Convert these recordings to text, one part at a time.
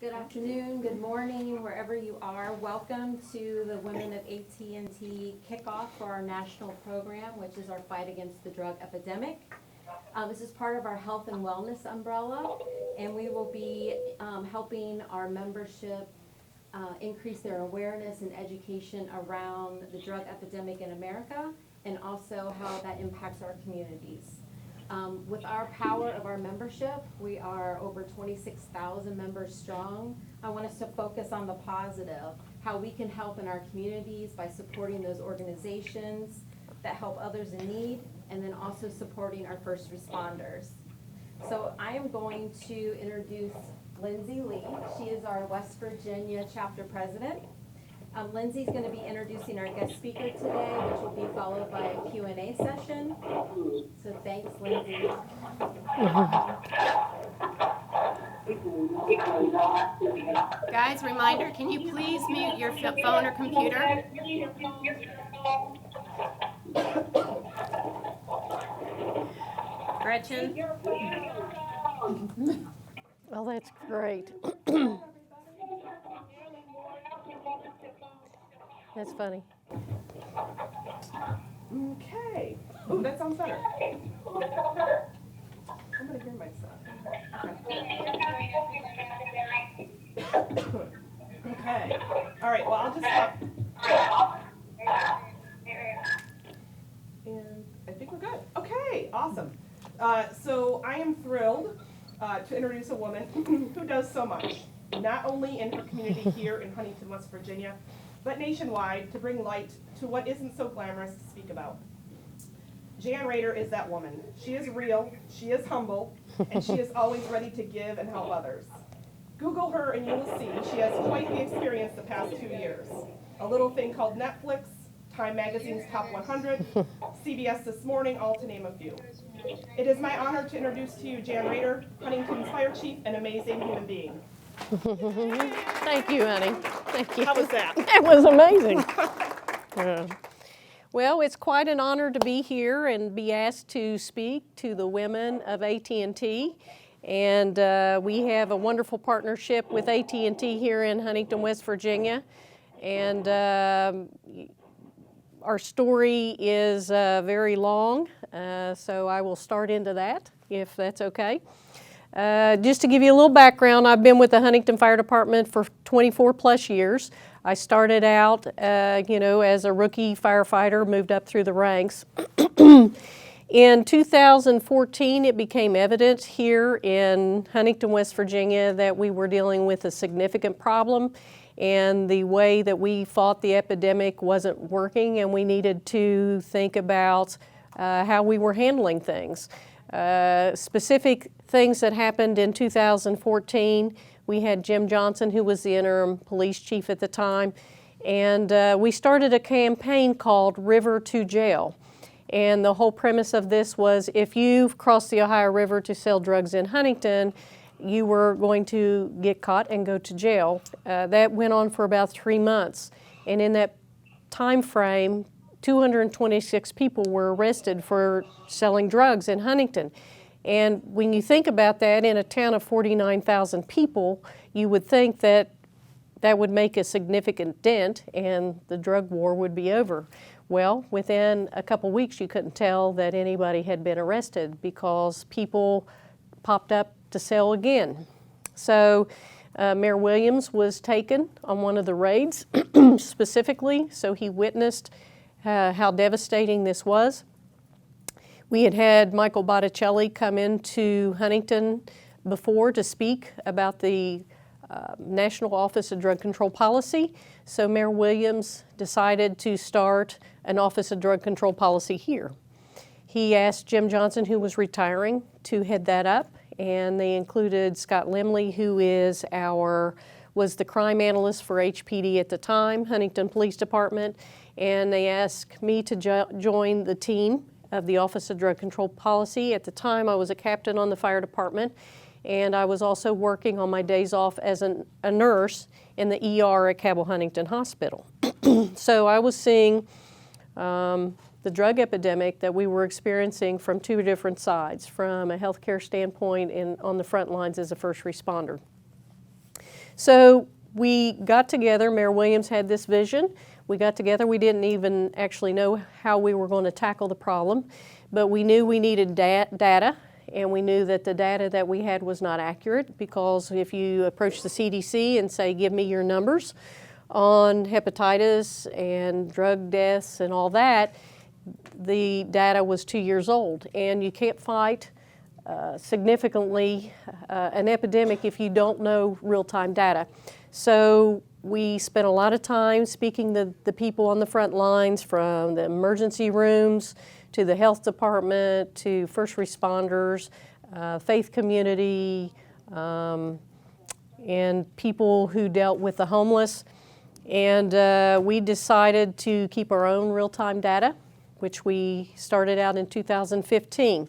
Good afternoon, good morning, wherever you are. Welcome to the Women of AT&T kickoff for our national program, which is our fight against the drug epidemic. This is part of our health and wellness umbrella, and we will be helping our membership increase their awareness and education around the drug epidemic in America and also how that impacts our communities. With our power of our membership, we are over 26,000 members strong. I want us to focus on the positive, how we can help in our communities by supporting those organizations that help others in need, and then also supporting our first responders. So I am going to introduce Lindsay Lee. She is our West Virginia chapter president. Lindsay's going to be introducing our guest speaker today, which will be followed by a Q&A session. So thanks, Lindsay. Guys, reminder, can you please mute your phone or computer? Gretchen? Well, that's great. That's funny. Okay. Ooh, that sounds better. I'm gonna hear myself. Okay. All right. Well, I'll just stop. And I think we're good. Okay. Awesome. So I am thrilled to introduce a woman who does so much, not only in her community here in Huntington, West Virginia, but nationwide, to bring light to what isn't so glamorous to speak about. Jan Rader is that woman. She is real, she is humble, and she is always ready to give and help others. Google her and you will see she has quite the experience the past 2 years. A little thing called Netflix, Time Magazine's Top 100, CBS This Morning, all to name a few. It is my honor to introduce to you Jan Rader, Huntington's fire chief and amazing human being. Thank you, honey. Thank you. How was that? That was amazing. Well, it's quite an honor to be here and be asked to speak to the women of AT&T. And we have a wonderful partnership with AT&T here in Huntington, West Virginia. And our story is very long, so I will start into that, if that's okay. Just to give you a little background, I've been with the Huntington Fire Department for 24 plus years. I started out, as a rookie firefighter, moved up through the ranks. In 2014, it became evident here in Huntington, West Virginia, that we were dealing with a significant problem, and the way that we fought the epidemic wasn't working, and we needed to think about how we were handling things. Specific things that happened in 2014, we had Jim Johnson, who was the interim police chief at the time, and we started a campaign called River to Jail. And the whole premise of this was, if you crossed the Ohio River to sell drugs in Huntington, you were going to get caught and go to jail. That went on for about 3 months. And in that time frame, 226 people were arrested for selling drugs in Huntington. And when you think about that, in a town of 49,000 people, you would think that that would make a significant dent and the drug war would be over. Well, within a couple weeks, you couldn't tell that anybody had been arrested because people popped up to sell again. So Mayor Williams was taken on one of the raids specifically, so he witnessed how devastating this was. We had had Michael Botticelli come into Huntington before to speak about the National Office of Drug Control Policy. So Mayor Williams decided to start an Office of Drug Control Policy here. He asked Jim Johnson, who was retiring, to head that up, and they included Scott Limley, who was the crime analyst for HPD at the time, Huntington Police Department, and they asked me to join the team of the Office of Drug Control Policy. At the time, I was a captain on the fire department, and I was also working on my days off as a nurse in the ER at Cabell Huntington Hospital. So I was seeing the drug epidemic that we were experiencing from two different sides, from a healthcare standpoint and on the front lines as a first responder. So we got together, Mayor Williams had this vision. We got together, we didn't even actually know how we were going to tackle the problem, but we knew we needed data, and we knew that the data that we had was not accurate, because if you approach the CDC and say, give me your numbers on hepatitis and drug deaths and all that, the data was 2 years old, and you can't fight significantly an epidemic if you don't know real-time data. So we spent a lot of time speaking to the people on the front lines, from the emergency rooms to the health department to first responders, faith community, and people who dealt with the homeless. And we decided to keep our own real-time data, which we started out in 2015.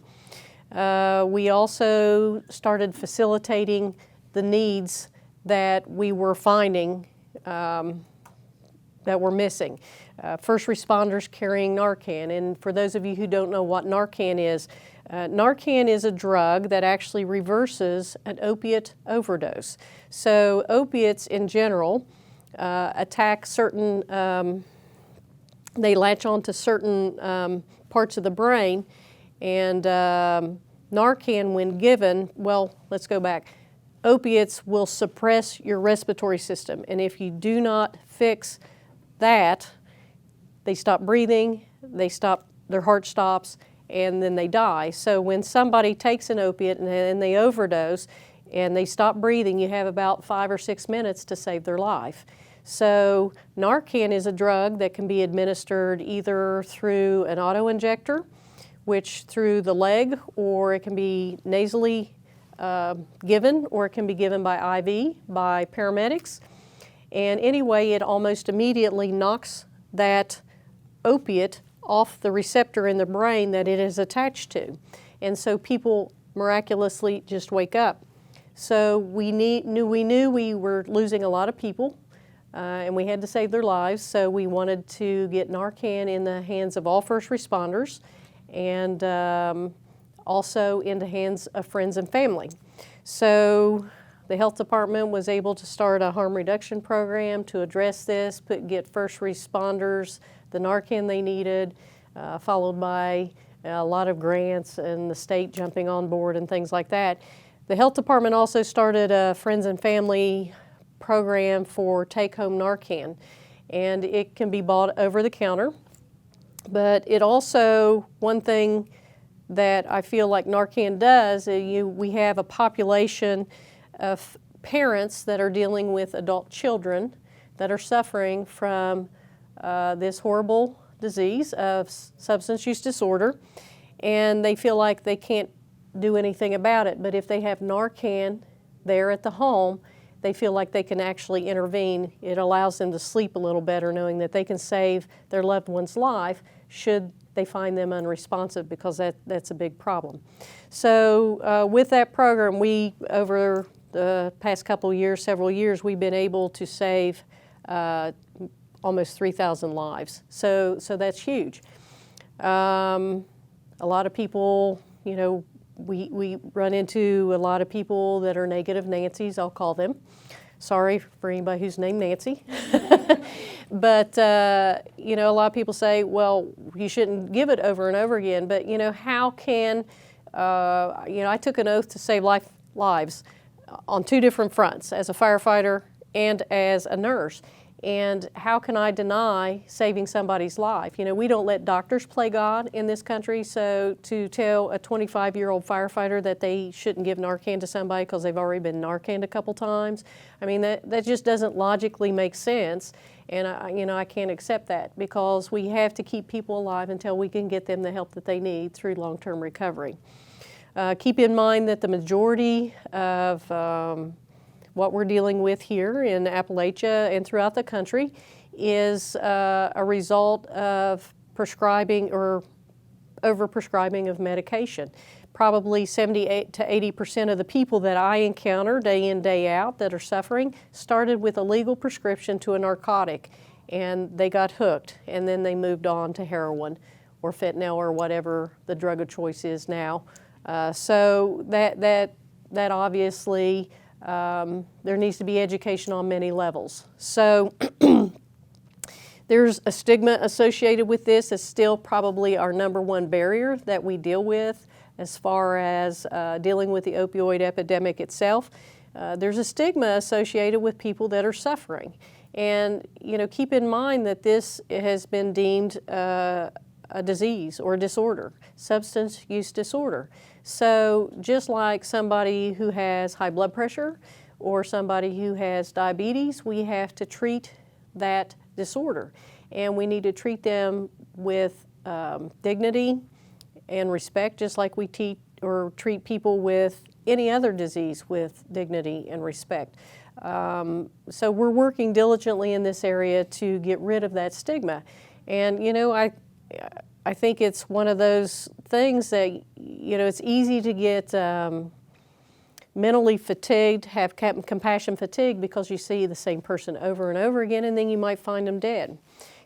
We also started facilitating the needs that we were finding that were missing. First responders carrying Narcan, and for those of you who don't know what Narcan is a drug that actually reverses an opiate overdose. So opiates in general attack certain, they latch onto certain parts of the brain, and Narcan, when given, well, let's go back. Opiates will suppress your respiratory system, and if you do not fix that, they stop breathing, their heart stops, and then they die. So when somebody takes an opiate and they overdose and they stop breathing, you have about 5 or 6 minutes to save their life. So Narcan is a drug that can be administered either through an auto-injector, which through the leg, or it can be nasally given, or it can be given by IV, by paramedics. And anyway, it almost immediately knocks that opiate off the receptor in the brain that it is attached to. And so people miraculously just wake up. So we knew we were losing a lot of people, and we had to save their lives. So we wanted to get Narcan in the hands of all first responders, and also in the hands of friends and family. So the health department was able to start a harm reduction program to address this, get first responders the Narcan they needed, followed by a lot of grants and the state jumping on board and things like that. The health department also started a friends and family program for take-home Narcan, and it can be bought over the counter. But it also, one thing that I feel like Narcan does, we have a population of parents that are dealing with adult children that are suffering from this horrible disease of substance use disorder, and they feel like they can't do anything about it. But if they have Narcan there at the home, they feel like they can actually intervene. It allows them to sleep a little better, knowing that they can save their loved one's life should they find them unresponsive, because that's a big problem. So with that program, we, over the past couple of years, several years, we've been able to save almost 3,000 lives. So that's huge. A lot of people, you know, we run into a lot of people that are negative Nancy's, I'll call them. Sorry for anybody who's named Nancy. But, you know, a lot of people say, well, you shouldn't give it over and over again. But, you know, how can, you know, I took an oath to save lives on 2 different fronts, as a firefighter and as a nurse. And how can I deny saving somebody's life? You know, we don't let doctors play God in this country, so to tell a 25-year-old firefighter that they shouldn't give Narcan to somebody because they've already been Narcaned a couple times, I mean, that just doesn't logically make sense. And I can't accept that, because we have to keep people alive until we can get them the help that they need through long-term recovery. Keep in mind that the majority of what we're dealing with here in Appalachia and throughout the country is a result of prescribing or overprescribing of medication. Probably 78 to 80% of the people that I encounter day in, day out that are suffering started with a legal prescription to a narcotic, and they got hooked, and then they moved on to heroin or fentanyl or whatever the drug of choice is now. So that obviously There needs to be education on many levels. So there's a stigma associated with this. It's still probably our #1 barrier that we deal with as far as dealing with the opioid epidemic itself. There's a stigma associated with people that are suffering. And, you know, keep in mind that this has been deemed a disease or a disorder, substance use disorder. So just like somebody who has high blood pressure or somebody who has diabetes, we have to treat that disorder. And we need to treat them with dignity and respect, just like we treat people with any other disease with dignity and respect. So we're working diligently in this area to get rid of that stigma. And, you know, I think it's one of those things that, you know, it's easy to get mentally fatigued, have compassion fatigue, because you see the same person over and over again, and then you might find them dead.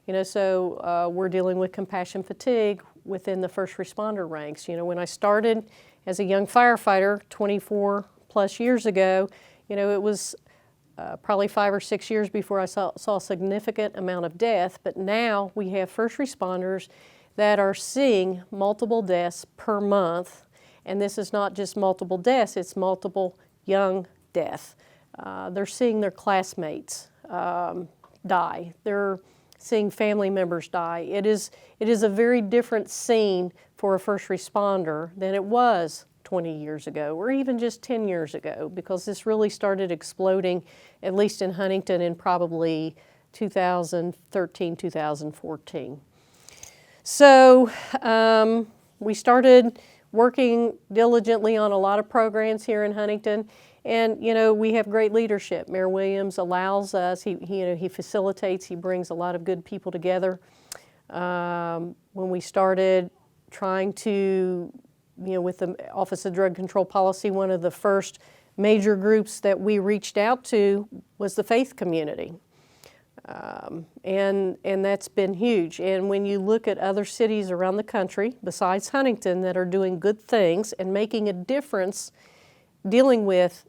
You know, so we're dealing with compassion fatigue within the first responder ranks. You know, when I started as a young firefighter 24 plus years ago, you know, it was probably 5 or 6 years before I saw a significant amount of death, but now we have first responders that are seeing multiple deaths per month, and this is not just multiple deaths, it's multiple young deaths. They're seeing their classmates die. They're seeing family members die. It is a very different scene for a first responder than it was 20 years ago, or even just 10 years ago, because this really started exploding, at least in Huntington, in probably 2013, 2014. So we started working diligently on a lot of programs here in Huntington, and you know, we have great leadership. Mayor Williams allows us, he facilitates, he brings a lot of good people together. When we started trying to, you know, with the Office of Drug Control Policy, one of the first major groups that we reached out to was the faith community. And that's been huge. And when you look at other cities around the country, besides Huntington, that are doing good things and making a difference dealing with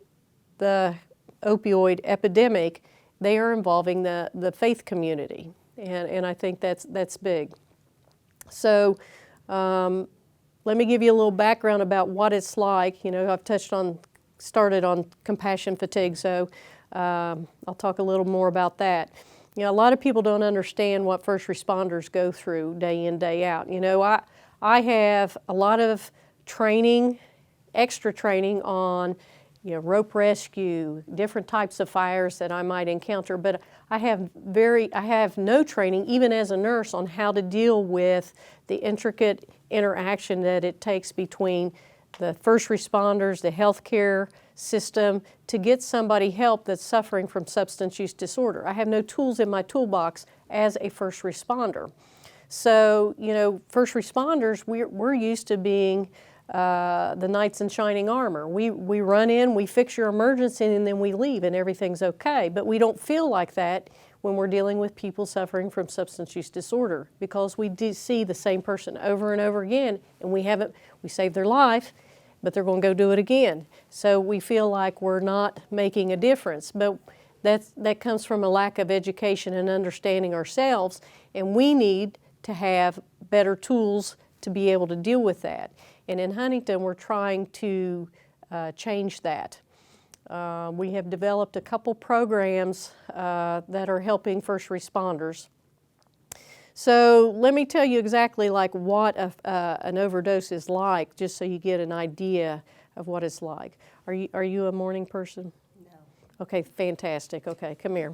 the opioid epidemic, they are involving the faith community. And I think that's big. So let me give you a little background about what it's like. You know, I've started on compassion fatigue, so I'll talk a little more about that. You know, a lot of people don't understand what first responders go through day in, day out. You know, I have a lot of training, extra training on, you know, rope rescue, different types of fires that I might encounter, but I have no training, even as a nurse, on how to deal with the intricate interaction that it takes between the first responders, the healthcare system, to get somebody help that's suffering from substance use disorder. I have no tools in my toolbox as a first responder. So, you know, first responders, we're used to being the knights in shining armor. We run in, we fix your emergency, and then we leave and everything's okay. But we don't feel like that when we're dealing with people suffering from substance use disorder, because we do see the same person over and over again, and we saved their life, but they're going to go do it again. So we feel like we're not making a difference. But that comes from a lack of education and understanding ourselves, and we need to have better tools to be able to deal with that. And in Huntington, we're trying to change that. We have developed a couple programs that are helping first responders. So let me tell you exactly like what an overdose is like, just so you get an idea of what it's like. Are you a morning person? No. Okay, fantastic. Okay, come here.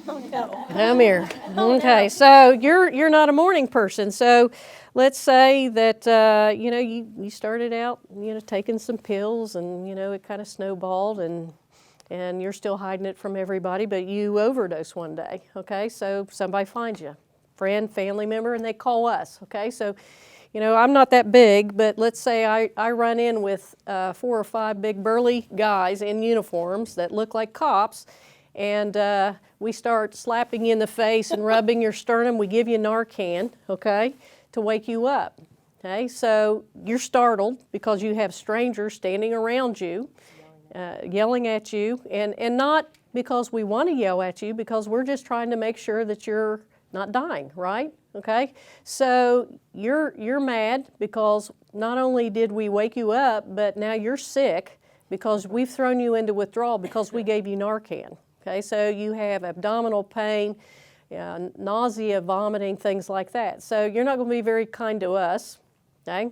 Oh, no. Come here. Okay, so you're not a morning person. So let's say that you know, you started out, you know, taking some pills, and you know, it kind of snowballed, and you're still hiding it from everybody, but you overdose one day. Okay, so somebody finds you, friend, family member, and they call us. Okay, so you know, I'm not that big, but let's say I run in with 4 or 5 big burly guys in uniforms that look like cops, and we start slapping you in the face and rubbing your sternum. We give you Narcan, okay, to wake you up. Okay, so you're startled because you have strangers standing around you, yelling at you, and not because we want to yell at you, because we're just trying to make sure that you're not dying, right? Okay? So you're mad because not only did we wake you up, but now you're sick because we've thrown you into withdrawal because we gave you Narcan. Okay? So you have abdominal pain, nausea, vomiting, things like that. So you're not going to be very kind to us. Okay?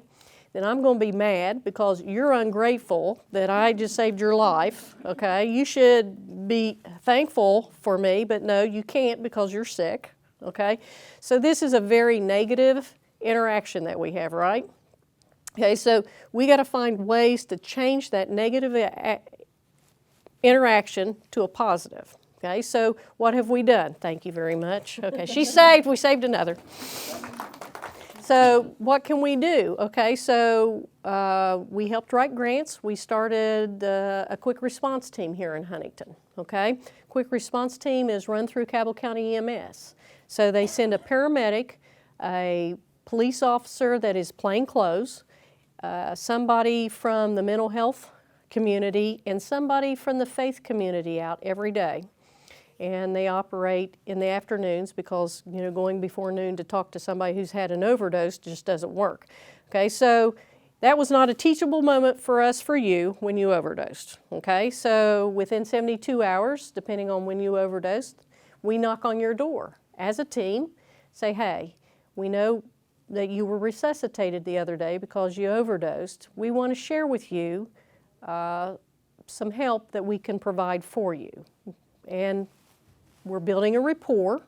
Then I'm going to be mad because you're ungrateful that I just saved your life, okay? You should be thankful for me, but no, you can't because you're sick, okay? So this is a very negative interaction that we have, right? Okay, so we got to find ways to change that negative interaction to a positive, okay? So what have we done? Thank you very much. Okay, she's saved, we saved another. So what can we do? Okay, so we helped write grants. We started a quick response team here in Huntington, okay? Quick response team is run through Cabell County EMS. So they send a paramedic, a police officer that is plain clothes, somebody from the mental health community, and somebody from the faith community out every day. And they operate in the afternoons because, you know, going before noon to talk to somebody who's had an overdose just doesn't work. Okay, so that was not a teachable moment for us for you when you overdosed. Okay, so within 72 hours, depending on when you overdosed, we knock on your door as a team, say, hey, we know that you were resuscitated the other day because you overdosed. We want to share with you some help that we can provide for you. And we're building a rapport.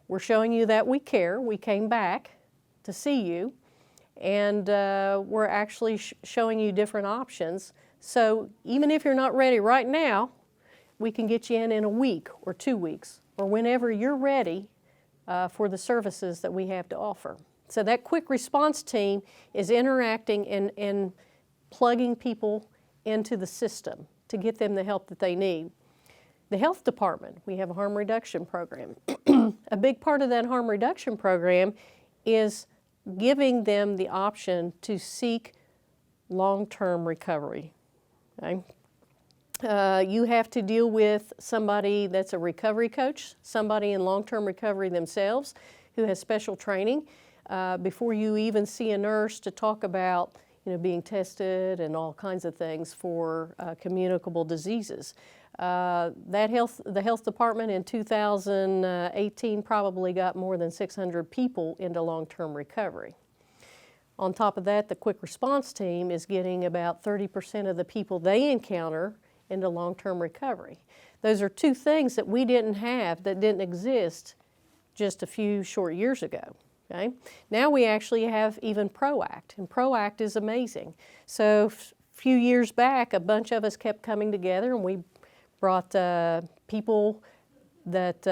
We're showing you that we care. We came back to see you, and we're actually showing you different options. So even if you're not ready right now, we can get you in a week or 2 weeks or whenever you're ready for the services that we have to offer. So that quick response team is interacting and plugging people into the system to get them the help that they need. The health department, we have a harm reduction program. A big part of that harm reduction program is giving them the option to seek long-term recovery. Okay? You have to deal with somebody that's a recovery coach, somebody in long-term recovery themselves who has special training before you even see a nurse to talk about, you know, being tested and all kinds of things for communicable diseases. The health department in 2018 probably got more than 600 people into long-term recovery. On top of that, the quick response team is getting about 30% of the people they encounter into long-term recovery. Those are two things that we didn't have, that didn't exist just a few short years ago. Okay? Now we actually have even PROACT, and PROACT is amazing. So a few years back, a bunch of us kept coming together, and we brought people that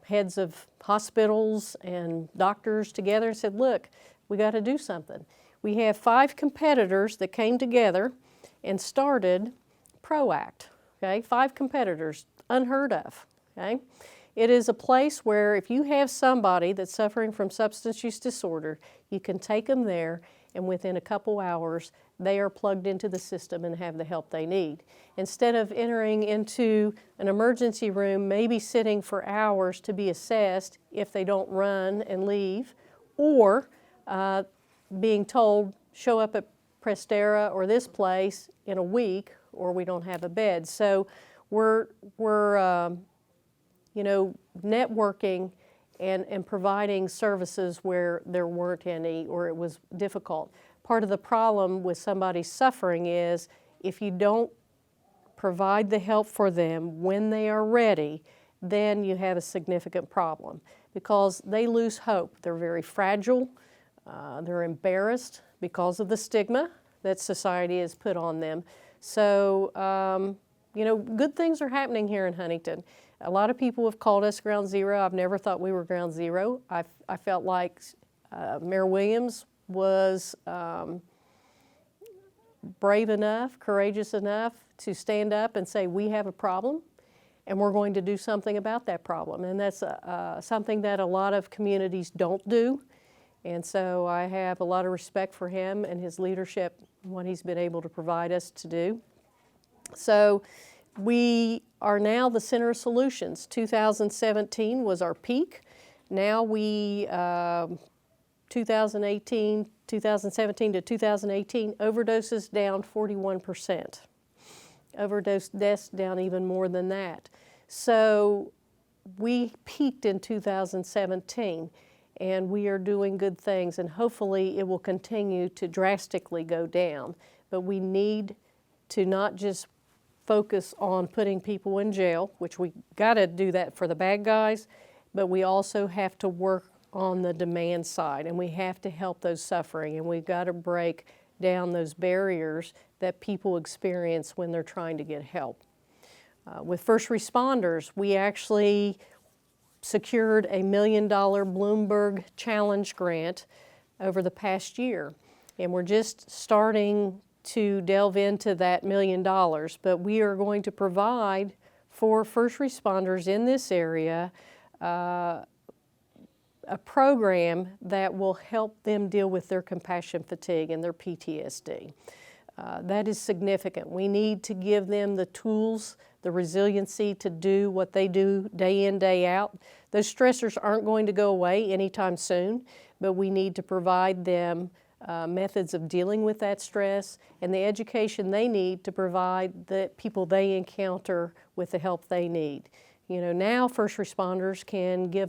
heads of hospitals and doctors together and said, look, we got to do something. We have 5 competitors that came together and started PROACT. Okay? 5 competitors, unheard of. Okay? It is a place where if you have somebody that's suffering from substance use disorder, you can take them there, and within a couple hours, they are plugged into the system and have the help they need. Instead of entering into an emergency room, maybe sitting for hours to be assessed if they don't run and leave, or being told, show up at Prestera or this place in a week, or we don't have a bed. So we're you know, networking and providing services where there weren't any or it was difficult. Part of the problem with somebody suffering is if you don't provide the help for them when they are ready, then you have a significant problem because they lose hope. They're very fragile. They're embarrassed because of the stigma that society has put on them. So, you know, good things are happening here in Huntington. A lot of people have called us Ground Zero. I've never thought we were Ground Zero. I felt like Mayor Williams was brave enough, courageous enough to stand up and say, we have a problem and we're going to do something about that problem. And that's something that a lot of communities don't do. And so I have a lot of respect for him and his leadership and what he's been able to provide us to do. So we are now the Center of Solutions. 2017 was our peak. Now 2017 to 2018, overdoses down 41%. Overdose deaths down even more than that. So we peaked in 2017, and we are doing good things, and hopefully it will continue to drastically go down. But we need to not just focus on putting people in jail, which we got to do that for the bad guys, but we also have to work on the demand side, and we have to help those suffering, and we've got to break down those barriers that people experience when they're trying to get help. With first responders, we actually secured a $1 million Bloomberg Challenge grant over the past year, and we're just starting to delve into that $1 million, but we are going to provide for first responders in this area a program that will help them deal with their compassion fatigue and their PTSD. That is significant. We need to give them the tools, the resiliency to do what they do day in, day out. Those stressors aren't going to go away anytime soon, but we need to provide them methods of dealing with that stress and the education they need to provide the people they encounter with the help they need. You know, now first responders can give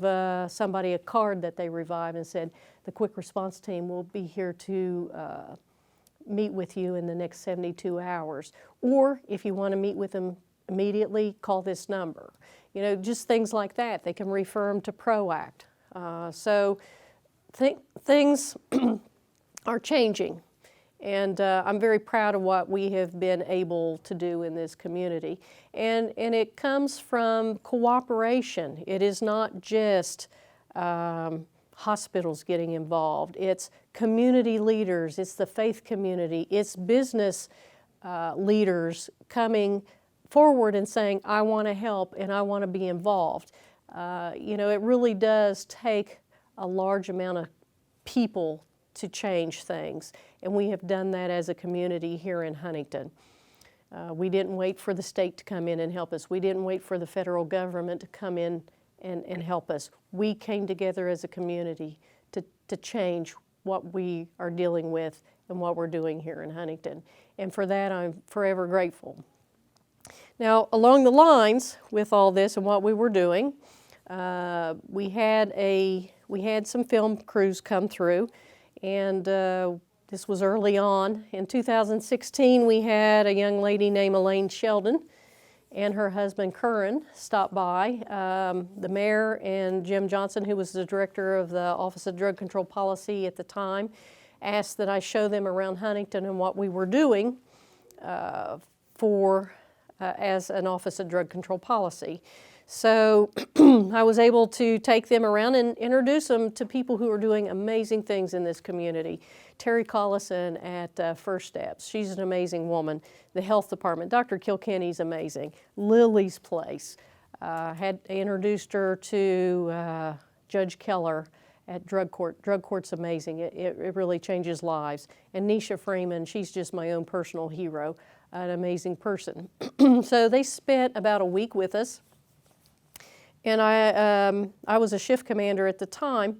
somebody a card that they revive and said, the quick response team will be here to meet with you in the next 72 hours. Or if you want to meet with them immediately, call this number. You know, just things like that. They can refer them to PROACT. So things are changing. And I'm very proud of what we have been able to do in this community. And it comes from cooperation. It is not just hospitals getting involved. It's community leaders, it's the faith community, it's business leaders coming forward and saying, I want to help and I want to be involved. You know, it really does take a large amount of people to change things, and we have done that as a community here in Huntington. We didn't wait for the state to come in and help us. We didn't wait for the federal government to come in and help us. We came together as a community to change what we are dealing with and what we're doing here in Huntington. And for that, I'm forever grateful. Now, along the lines with all this and what we were doing, we had some film crews come through, and this was early on. In 2016, we had a young lady named Elaine Sheldon and her husband Curran stop by. The mayor and Jim Johnson, who was the director of the Office of Drug Control Policy at the time, asked that I show them around Huntington and what we were doing as an Office of Drug Control Policy. So I was able to take them around and introduce them to people who are doing amazing things in this community. Terry Collison at First Steps, she's an amazing woman. The health department, Dr. Kilkenny's amazing. Lily's Place, had introduced her to Judge Keller at Drug Court. Drug Court's amazing, it really changes lives. And Nisha Freeman, she's just my own personal hero, an amazing person. So they spent about a week with us. And I was a shift commander at the time,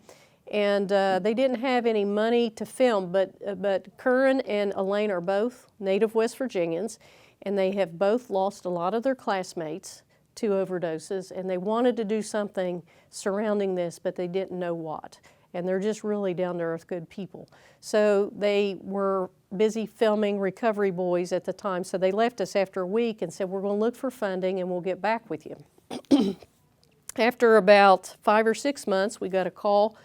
and they didn't have any money to film, but Curran and Elaine are both native West Virginians, and they have both lost a lot of their classmates to overdoses, and they wanted to do something surrounding this, but they didn't know what. And they're just really down-to-earth good people. So they were busy filming Recovery Boys at the time, so they left us after a week and said, we're going to look for funding and we'll get back with you. After about 5 or 6 months, I got a call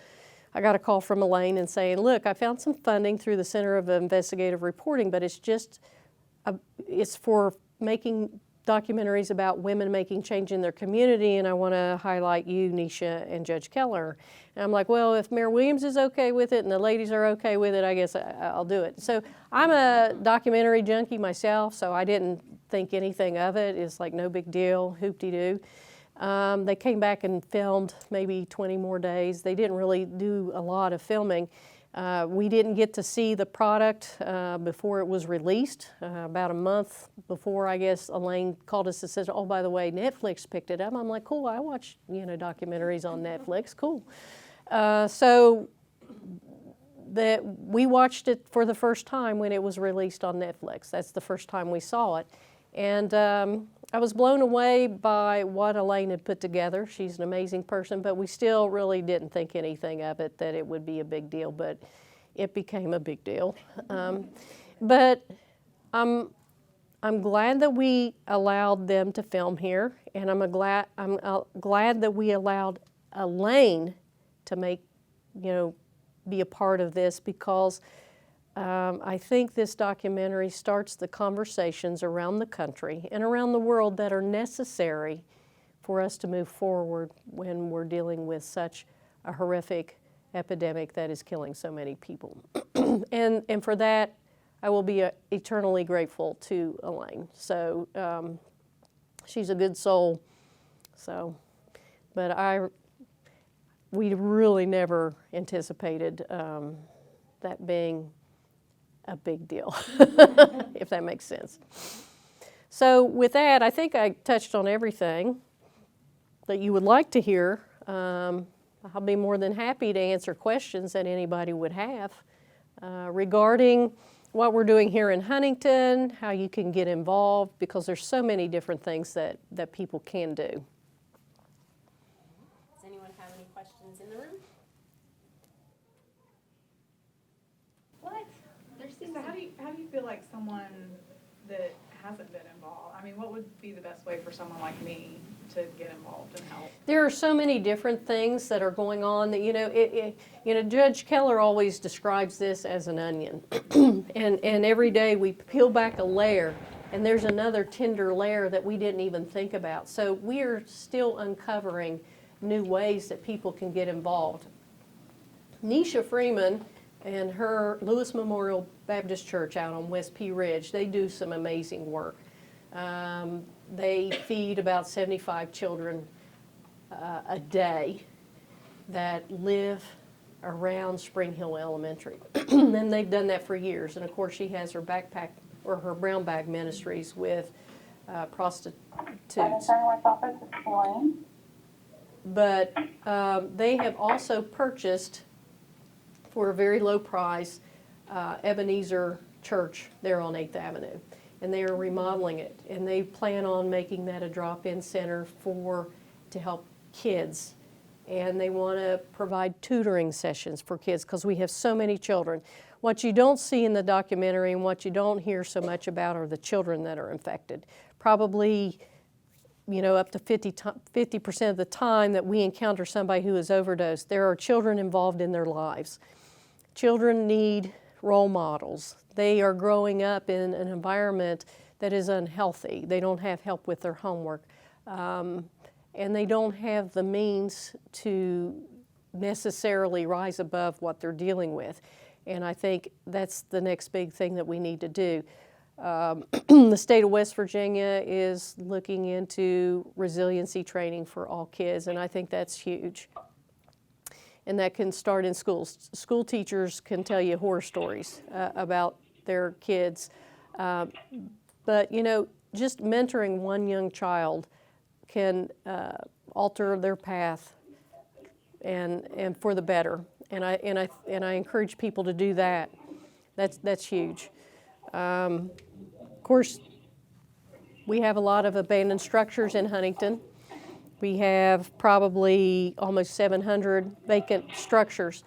from Elaine and saying, look, I found some funding through the Center of Investigative Reporting, but it's for making documentaries about women making change in their community, and I want to highlight you, Nisha, and Judge Keller. And I'm like, well, if Mayor Williams is okay with it and the ladies are okay with it, I guess I'll do it. So I'm a documentary junkie myself, so I didn't think anything of it. It's like no big deal, hoop-de-doo. They came back and filmed maybe 20 more days. They didn't really do a lot of filming. We didn't get to see the product before it was released. About a month before, I guess, Elaine called us and said, oh, by the way, Netflix picked it up. I'm like, cool, I watch, documentaries on Netflix, cool. So that we watched it for the first time when it was released on Netflix. That's the first time we saw it. And I was blown away by what Elaine had put together. She's an amazing person, but we still really didn't think anything of it, that it would be a big deal, but it became a big deal. But I'm glad that we allowed them to film here, and I'm glad that we allowed Elaine to be a part of this, because I think this documentary starts the conversations around the country and around the world that are necessary for us to move forward when we're dealing with such a horrific epidemic that is killing so many people. And for that, I will be eternally grateful to Elaine. So she's a good soul. So, but we really never anticipated that being a big deal, if that makes sense. So with that, I think I touched on everything that you would like to hear. I'll be more than happy to answer questions that anybody would have regarding what we're doing here in Huntington, how you can get involved, because there's so many different things that people can do. Does anyone have any questions in the room? What? So how do you feel like someone that hasn't been involved? I mean, what would be the best way for someone like me to get involved and help? There are so many different things that are going on that, Judge Keller always describes this as an onion. and every day we peel back a layer, and there's another tender layer that we didn't even think about. So we are still uncovering new ways that people can get involved. Nisha Freeman and her Lewis Memorial Baptist Church out on West Pea Ridge, they do some amazing work. They feed about 75 children a day that live around Spring Hill Elementary. And they've done that for years. And of course, she has her backpack or her brown bag ministries with prostitutes. But they have also purchased, for a very low price, Ebenezer Church there on 8th Avenue. And they are remodeling it. And they plan on making that a drop-in center to help kids. And they want to provide tutoring sessions for kids, because we have so many children. What you don't see in the documentary and what you don't hear so much about are the children that are infected. Probably, up to 50% of the time that we encounter somebody who is overdosed, there are children involved in their lives. Children need role models. They are growing up in an environment that is unhealthy. They don't have help with their homework. And they don't have the means to necessarily rise above what they're dealing with. And I think that's the next big thing that we need to do. The state of West Virginia is looking into resiliency training for all kids, and I think that's huge. And that can start in schools. School teachers can tell you horror stories about their kids. But, just mentoring one young child can alter their path and for the better. And I encourage people to do that. That's huge. Of course, we have a lot of abandoned structures in Huntington. We have probably almost 700 vacant structures,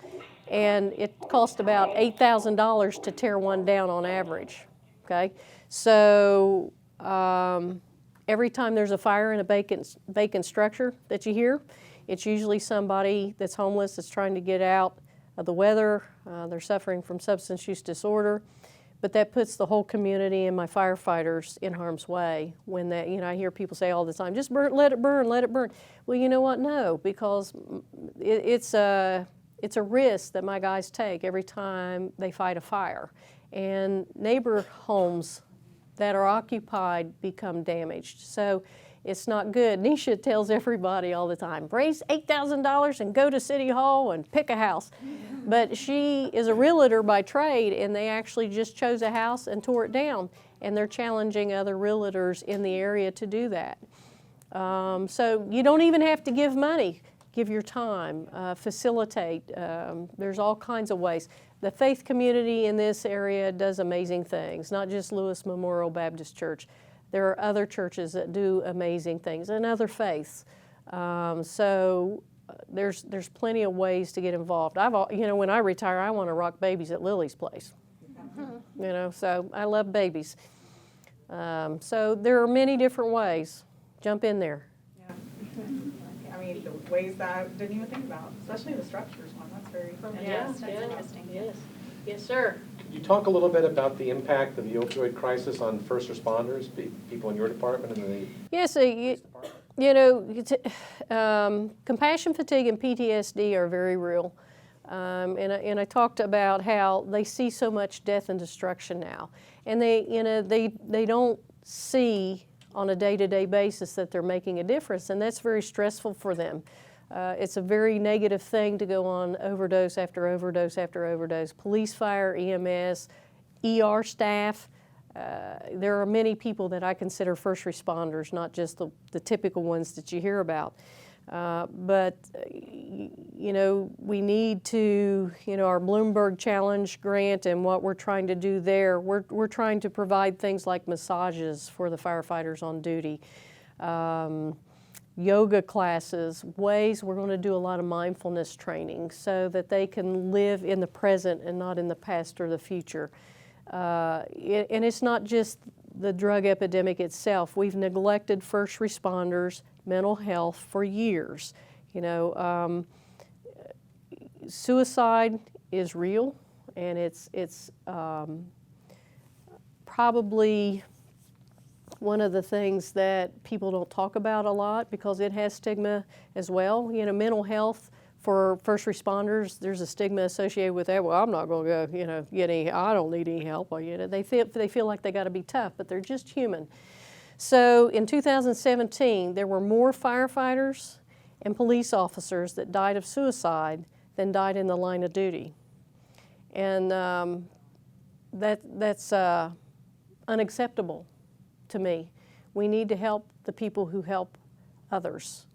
and it costs about $8,000 to tear one down on average. Okay, so every time there's a fire in a vacant structure that you hear, it's usually somebody that's homeless that's trying to get out of the weather. They're suffering from substance use disorder. But that puts the whole community and my firefighters in harm's way when that, I hear people say all the time, just let it burn, let it burn. Well, you know what? No, because it's a risk that my guys take every time they fight a fire. And neighbor homes that are occupied become damaged. So It's not good. Nisha tells everybody all the time, raise $8,000 and go to City Hall and pick a house. But she is a realtor by trade, and they actually just chose a house and tore it down. And they're challenging other realtors in the area to do that. So you don't even have to give money. Give your time, facilitate. There's all kinds of ways. The faith community in this area does amazing things, not just Lewis Memorial Baptist Church. There are other churches that do amazing things and other faiths. So there's plenty of ways to get involved. When I retire, I want to rock babies at Lily's place. So I love babies. So there are many different ways. Jump in there. Yeah. I mean, the ways that I didn't even think about, especially the structures one, that's very interesting. Yes, sir. You talk a little bit about the impact of the opioid crisis on first responders, people in your department and the Yes, compassion fatigue and PTSD are very real. And I talked about how they see so much death and destruction now. And they don't see on a day-to-day basis that they're making a difference, and that's very stressful for them. It's a very negative thing to go on overdose after overdose after overdose. Police, fire, EMS, ER staff. There are many people that I consider first responders, not just the typical ones that you hear about. But we need to, our Bloomberg Challenge grant and what we're trying to do there, we're trying to provide things like massages for the firefighters on duty, yoga classes, we're going to do a lot of mindfulness training so that they can live in the present and not in the past or the future. And it's not just the drug epidemic itself. We've neglected first responders' mental health for years. Suicide is real, and it's probably one of the things that people don't talk about a lot because it has stigma as well. Mental health for first responders, there's a stigma associated with that. Well, I'm not going to go, get any. I don't need any help. Or, they feel like they got to be tough, but they're just human. So in 2017, there were more firefighters and police officers that died of suicide than died in the line of duty, and that's unacceptable to me. We need to help the people who help others.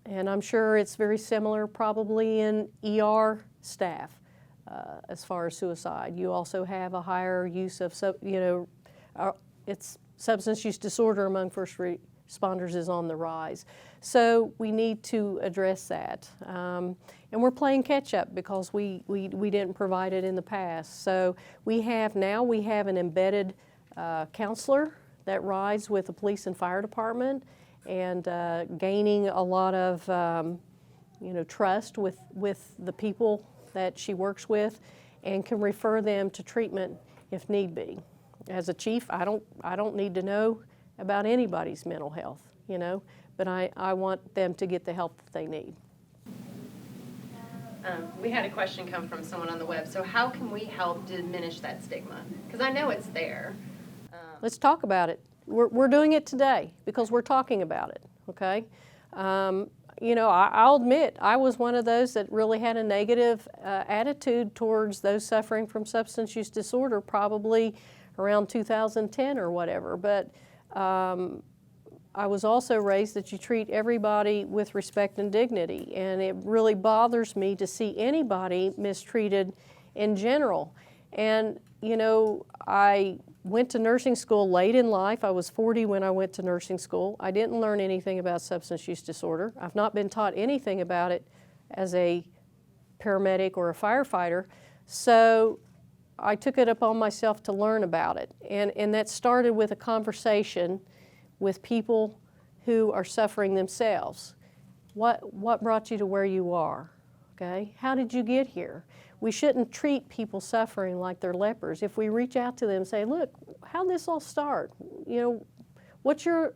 And I'm sure it's very similar probably in ER staff as far as suicide. You also have a higher use of, it's substance use disorder among first responders is on the rise. So we need to address that. And we're playing catch up because we didn't provide it in the past. So we have an embedded counselor that rides with the police and fire department, and gaining a lot of trust with the people that she works with, and can refer them to treatment if need be. As a chief, I don't need to know about anybody's mental health, but I want them to get the help that they need. We had a question come from someone on the web. So how can we help diminish that stigma? Because I know it's there. Let's talk about it. We're doing it today because we're talking about it, okay? I'll admit, I was one of those that really had a negative attitude towards those suffering from substance use disorder probably around 2010 or whatever, but I was also raised that you treat everybody with respect and dignity, and it really bothers me to see anybody mistreated in general. And, I went to nursing school late in life. I was 40 when I went to nursing school. I didn't learn anything about substance use disorder. I've not been taught anything about it as a paramedic or a firefighter. So I took it upon myself to learn about it. And that started with a conversation with people who are suffering themselves. What brought you to where you are? Okay? How did you get here? We shouldn't treat people suffering like they're lepers. If we reach out to them and say, look, how'd this all start? What's your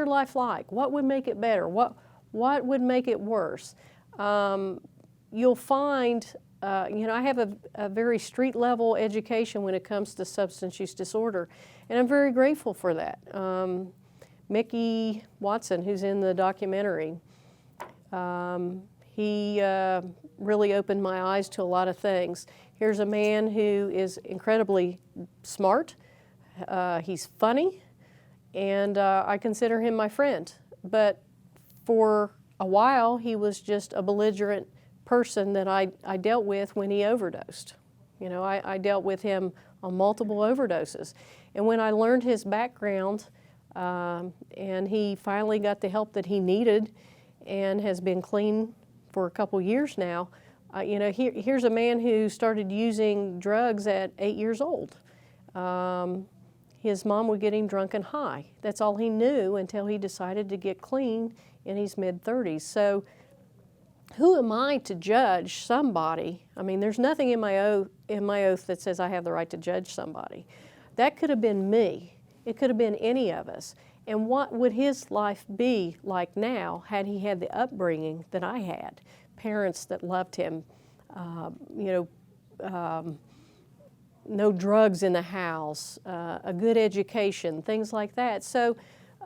life like? What would make it better? What would make it worse? You'll find, I have a very street level education when it comes to substance use disorder, and I'm very grateful for that. Mickey Watson, who's in the documentary. He really opened my eyes to a lot of things. Here's a man who is incredibly smart. He's funny, and I consider him my friend. But for a while, he was just a belligerent person that I dealt with when he overdosed. You know, I dealt with him on multiple overdoses. And when I learned his background, and he finally got the help that he needed and has been clean for a couple years now, you know, here's a man who started using drugs at 8 years old. His mom would get him drunk and high. That's all he knew until he decided to get clean in his mid-30s. So who am I to judge somebody? I mean, there's nothing in my oath that says I have the right to judge somebody. That could have been me. It could have been any of us. And what would his life be like now had he had the upbringing that I had? Parents that loved him, you know, no drugs in the house, a good education, things like that. So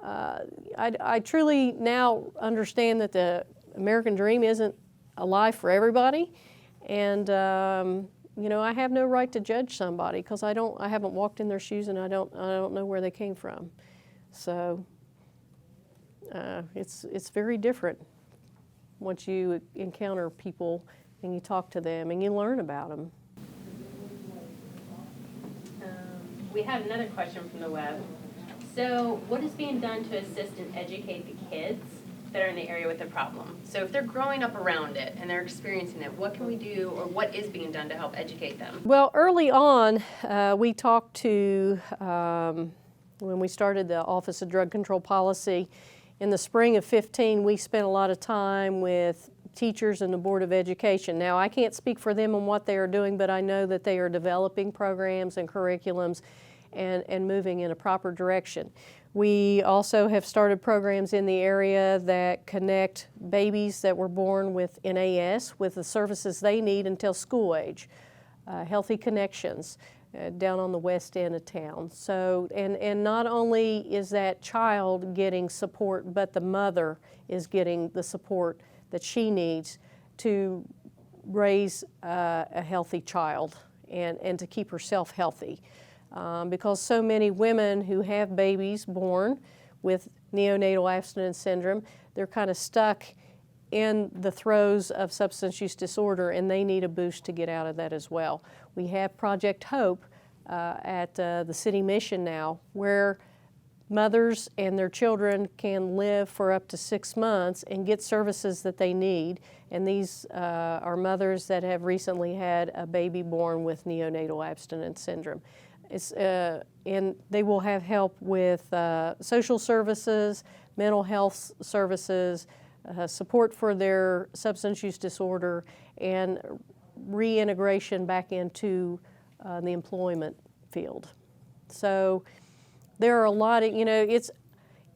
I truly now understand that the American dream isn't a life for everybody, and you know, I have no right to judge somebody because I haven't walked in their shoes, and I don't know where they came from. So it's very different once you encounter people and you talk to them and you learn about them. We had another question from the web. So what is being done to assist and educate the kids that are in the area with the problem? So if they're growing up around it and they're experiencing it, what can we do, or what is being done to help educate them? Well, early on, we talked to, when we started the Office of Drug Control Policy, in the spring of 15, we spent a lot of time with teachers and the Board of Education. Now, I can't speak for them on what they are doing, but I know that they are developing programs and curriculums and moving in a proper direction. We also have started programs in the area that connect babies that were born with NAS with the services they need until school age, Healthy Connections down on the west end of town. So, and not only is that child getting support, but the mother is getting the support that she needs to raise a healthy child and to keep herself healthy. Because so many women who have babies born with neonatal abstinence syndrome, they're kind of stuck in the throes of substance use disorder, and they need a boost to get out of that as well. We have Project Hope at the City Mission now, where mothers and their children can live for up to 6 months and get services that they need. And these are mothers that have recently had a baby born with neonatal abstinence syndrome. And they will have help with social services, mental health services, support for their substance use disorder, and reintegration back into the employment field. So there are a lot of, it's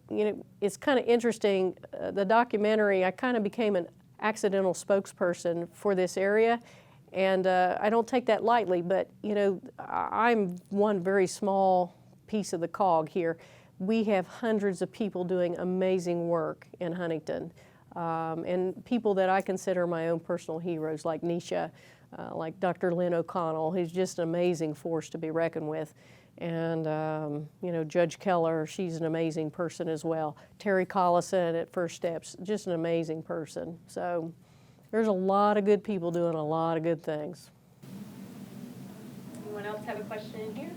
kind of interesting. The documentary, I kind of became an accidental spokesperson for this area. And I don't take that lightly, but I'm one very small piece of the cog here. We have hundreds of people doing amazing work in Huntington, and people that I consider my own personal heroes, like Nisha, like Dr. Lynn O'Connell, who's just an amazing force to be reckoned with, and Judge Keller, she's an amazing person as well. Terry Collison at First Steps, just an amazing person. So there's a lot of good people doing a lot of good things. Anyone else have a question in here?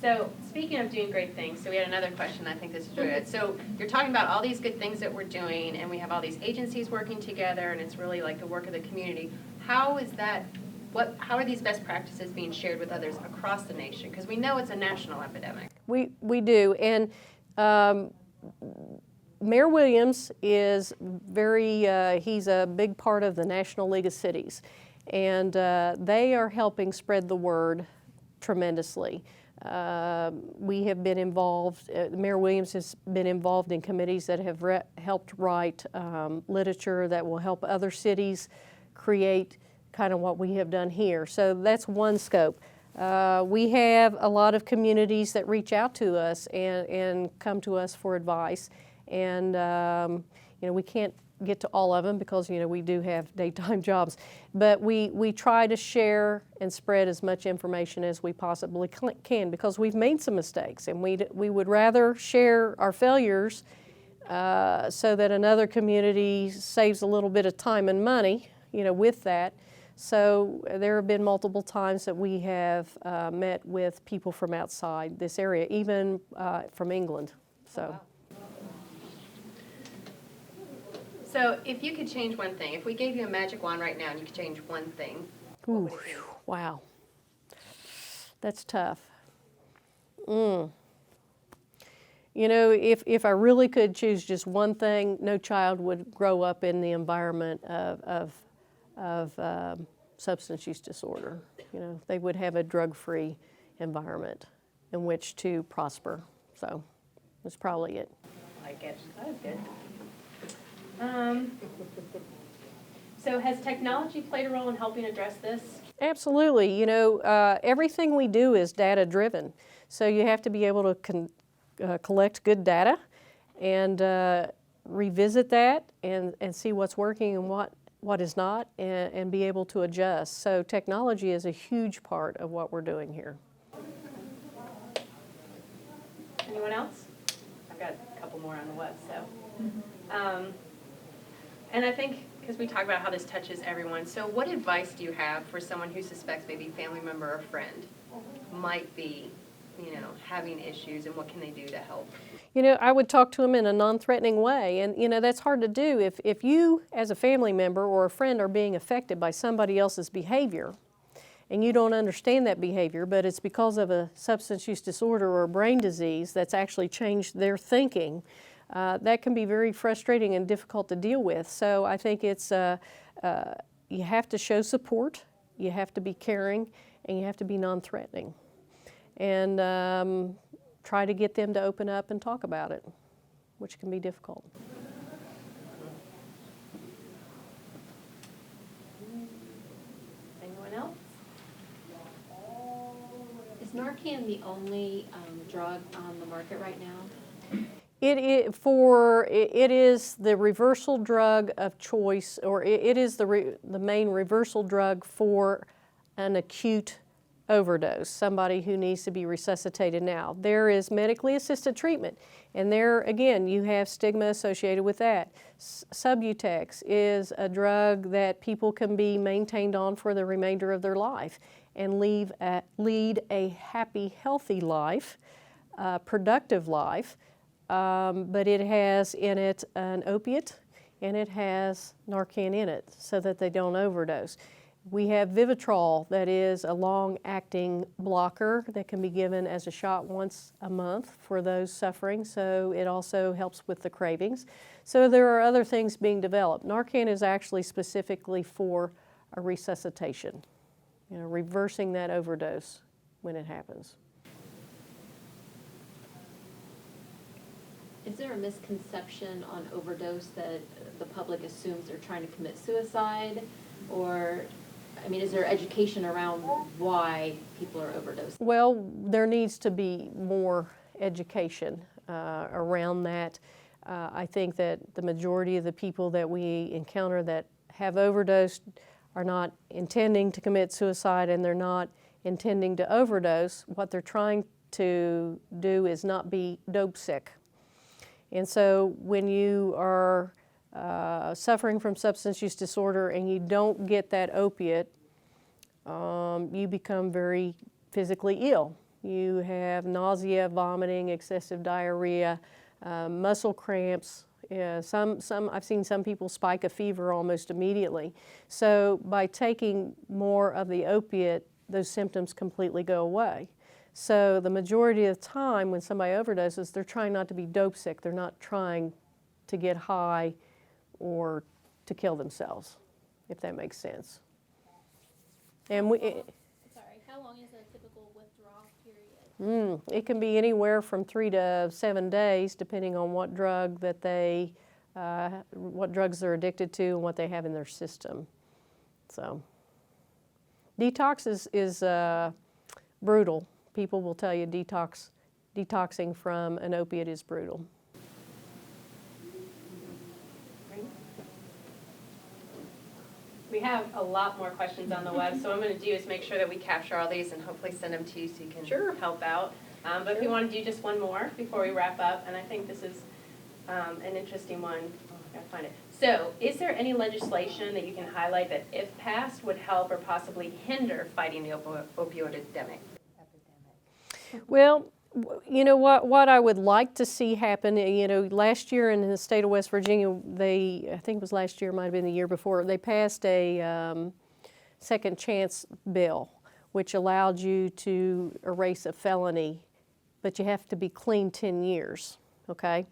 So speaking of doing great things, so we had another question. I think this is really good. So you're talking about all these good things that we're doing, and we have all these agencies working together, and it's really like the work of the community. How is that? How are these best practices being shared with others across the nation? Because we know it's a national epidemic. We do, and Mayor Williams is he's a big part of the National League of Cities, and they are helping spread the word tremendously. We have been involved, Mayor Williams has been involved in committees that have helped write literature that will help other cities create kind of what we have done here. So that's one scope. We have a lot of communities that reach out to us and come to us for advice. And, we can't get to all of them because, we do have daytime jobs. But we try to share and spread as much information as we possibly can because we've made some mistakes. And we would rather share our failures so that another community saves a little bit of time and money, with that. So there have been multiple times that we have met with people from outside this area, even from England. So. Oh, wow. So if you could change one thing, if we gave you a magic wand right now and you could change one thing, what would it be? Wow. That's tough. If I really could choose just one thing, no child would grow up in the environment of substance use disorder. They would have a drug-free environment in which to prosper. So that's probably it. I guess that was good. So has technology played a role in helping address this? Absolutely. Everything we do is data-driven. So you have to be able to collect good data and revisit that and see what's working and what is not, and be able to adjust. So technology is a huge part of what we're doing here. Anyone else? I've got a couple more on the web, so. And I think, because we talk about how this touches everyone, so what advice do you have for someone who suspects maybe a family member or friend might be, having issues, and what can they do to help? I would talk to them in a non-threatening way, and that's hard to do. If you, as a family member or a friend, are being affected by somebody else's behavior, and you don't understand that behavior, but it's because of a substance use disorder or a brain disease that's actually changed their thinking, that can be very frustrating and difficult to deal with. So I think it's you have to show support, you have to be caring, and you have to be non-threatening, and try to get them to open up and talk about it, which can be difficult. Anyone else? Is Narcan the only drug on the market right now? It is the reversal drug of choice, or it is the main reversal drug for an acute overdose, somebody who needs to be resuscitated now. There is medically assisted treatment, and there, again, you have stigma associated with that. Subutex is a drug that people can be maintained on for the remainder of their life and lead a happy, healthy life, productive life, but it has in it an opiate and it has Narcan in it so that they don't overdose. We have Vivitrol, that is a long-acting blocker that can be given as a shot once a month for those suffering, so it also helps with the cravings. So there are other things being developed. Narcan is actually specifically for a resuscitation, reversing that overdose when it happens. Is there a misconception on overdose that the public assumes they're trying to commit suicide? Or, is there education around why people are overdosing? Well, there needs to be more education around that. I think that the majority of the people that we encounter that have overdosed are not intending to commit suicide, and they're not intending to overdose. What they're trying to do is not be dope sick. And so when you are suffering from substance use disorder and you don't get that opiate, you become very physically ill. You have nausea, vomiting, excessive diarrhea, muscle cramps. I've seen some people spike a fever almost immediately. So by taking more of the opiate, those symptoms completely go away. So the majority of the time when somebody overdoses, they're trying not to be dope sick. They're not trying to get high or to kill themselves, if that makes sense. And Sorry, how long is a typical withdrawal period? It can be anywhere from 3 to 7 days, depending on what drug what drugs they're addicted to and what they have in their system. So, detox is brutal. People will tell you detoxing from an opiate is brutal. We have a lot more questions on the web, so what I'm going to do is make sure that we capture all these and hopefully send them to you so you can help out. But if you want to do just one more before we wrap up, and I think this is an interesting one. Oh, I gotta find it. So, is there any legislation that you can highlight that, if passed, would help or possibly hinder fighting the opioid epidemic? Well, you know what I would like to see happen, you know, last year in the state of West Virginia, I think it was last year, might have been the year before, they passed a second chance bill, which allowed you to erase a felony, but you have to be clean 10 years, okay?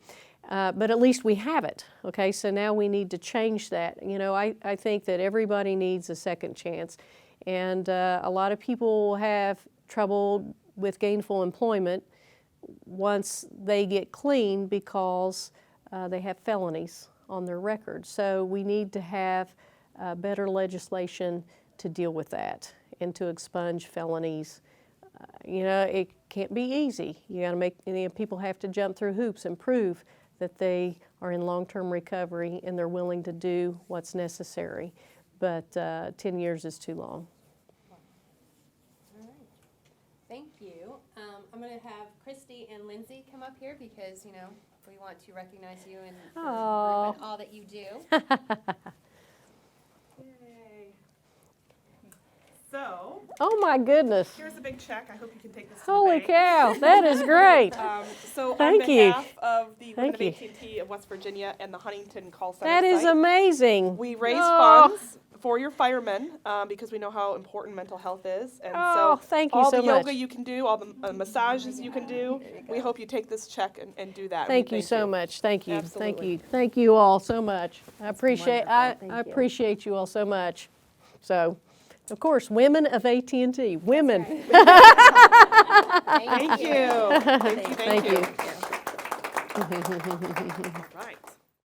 But at least we have it, okay? So now we need to change that. You know, I think that everybody needs a second chance, and a lot of people have trouble with gainful employment once they get clean because they have felonies on their record. So we need to have better legislation to deal with that and to expunge felonies. You know, it can't be easy. You got to make, you know, people have to jump through hoops and prove that they are in long-term recovery and they're willing to do what's necessary. But 10 years is too long. Thank you. I'm going to have Christy and Lindsay come up here because, you know, we want to recognize you and for your work and all that you do. Yay. So, Oh my goodness. here's a big check. I hope you can take this to Holy the bank. cow, that is great. So Thank on you. behalf of the women Thank of you. AT&T of West Virginia and the Huntington Call Center That is site, amazing. we raise Oh. funds for your firemen because we know how important mental health is. And Oh, so thank you all so the yoga much. you can do, all the massages you can do, we hope you take this check and do that. Thank We you so much. Thank you. Thank Absolutely. you. Thank you all so much. I appreciate wonderful. I Thank you. appreciate you all so much. So, of course, women of AT&T. Women. Thank you. Thank you. Thank you. All right.